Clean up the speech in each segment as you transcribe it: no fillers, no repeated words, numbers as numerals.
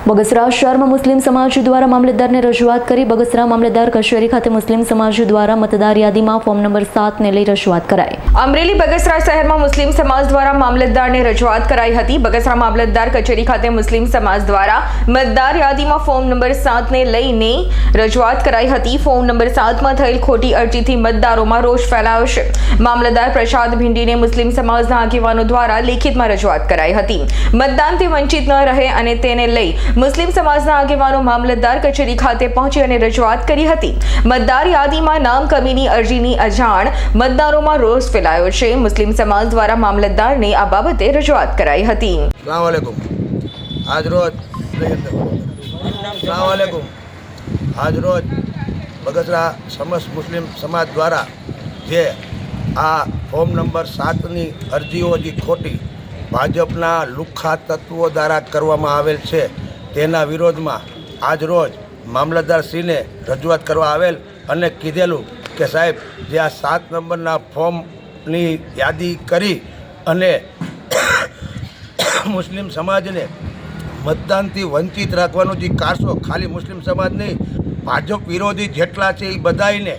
બગસરા શહેરમાં મુસ્લિમ સમાજ દ્વારા મામલતદારને રજૂઆત કરી. બગસરા મામલતદાર કચેરી ખાતે મુસ્લિમ સમાજ દ્વારા મતદાર યાદીમાં ફોર્મ નંબર 7 ને લઈ રજૂઆત કરાઈ. અમરેલી બગસરા શહેરમાં મુસ્લિમ સમાજ દ્વારા મામલતદારને રજૂઆત કરાઈ હતી. બગસરા મામલતદાર કચેરી ખાતે મુસ્લિમ સમાજ દ્વારા મતદાર યાદીમાં ફોર્મ નંબર 7 ને લઈને રજૂઆત કરાઈ હતી. ફોર્મ નંબર 7 માં થયેલ ખોટી અરજીથી મતદારોમાં રોષ ફેલાયો છે. મામલતદાર પ્રસાદ ભીંડીને મુસ્લિમ સમાજના આગેવાનો દ્વારા લેખિતમાં રજૂઆત કરાઈ હતી. મતદાનથી વંચિત ન રહે અને તેને લઈ મુસ્લિમ સમાજના આગેવાનો મામલતદાર કચેરી ખાતે પહોંચી અને રજૂઆત કરી હતી. મતદાર યાદીમાં નામ કમીની અરજીની અજાણ મતદારોમાં રોષ ફેલાયો છે. મુસ્લિમ સમાજ દ્વારા મામલતદારને આ બાબતે રજૂઆત કરાઈ હતી. આજરોજ બગસરા સમસ્ત મુસ્લિમ સમાજ દ્વારા જે આ ફોર્મ નંબર 7ની અરજીઓ જે ખોટી ભાજપના લુખ્ખા તત્વો દ્વારા કરવામાં આવેલ છે તેના વિરોધમાં આજરોજ મામલતદારશ્રીને રજૂઆત કરવા આવેલ અને કીધેલું કે સાહેબ જે આ 7 નંબરના ફોર્મની યાદી કરી અને મુસ્લિમ સમાજને મતદાનથી વંચિત રાખવાનું જે કારસો ખાલી મુસ્લિમ સમાજ નહીં, ભાજપ વિરોધી જેટલા છે એ બધાને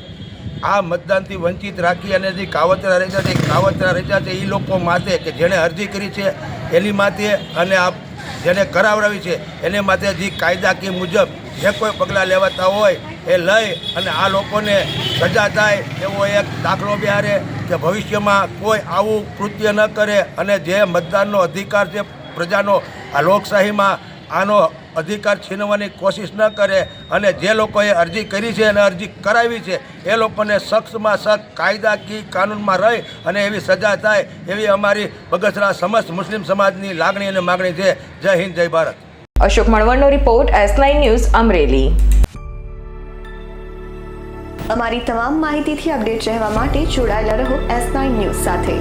આ મતદાનથી વંચિત રાખી અને જે કાવતરા રચ્યા છે એ લોકો માટે કે જેણે અરજી કરી છે એની માટે અને આ જેને કરાવડાવી છે એને માટે જે કાયદાકીય મુજબ જે કોઈ પગલાં લેવાતા હોય એ લઈ અને આ લોકોને સજા થાય એવો એક દાખલો બિહારે કે ભવિષ્યમાં કોઈ આવું કૃત્ય ન કરે અને જે મતદાનનો અધિકાર છે પ્રજાનો આ લોકશાહીમાં આનો અધિકાર છીનવાની કોશિશ ન કરે અને જે લોકોએ અરજી કરી છે અને અરજી કરાવી છે એ લોકોને સખ્તમાં સખ્ત કાયદાકીય કાનૂનમાં રહી અને એવી સજા થાય એવી અમારી બગસરા સમસ્ત મુસ્લિમ સમાજની લાગણી અને માગણી છે. જય હિન્દ, જય ભારત. અશોક મણવરનો રિપોર્ટ, S9 ન્યૂઝ, અમરેલી. અમારી તમામ માહિતીથી અપડેટ રહેવા માટે જોડાયેલા રહો S9 ન્યૂઝ સાથે.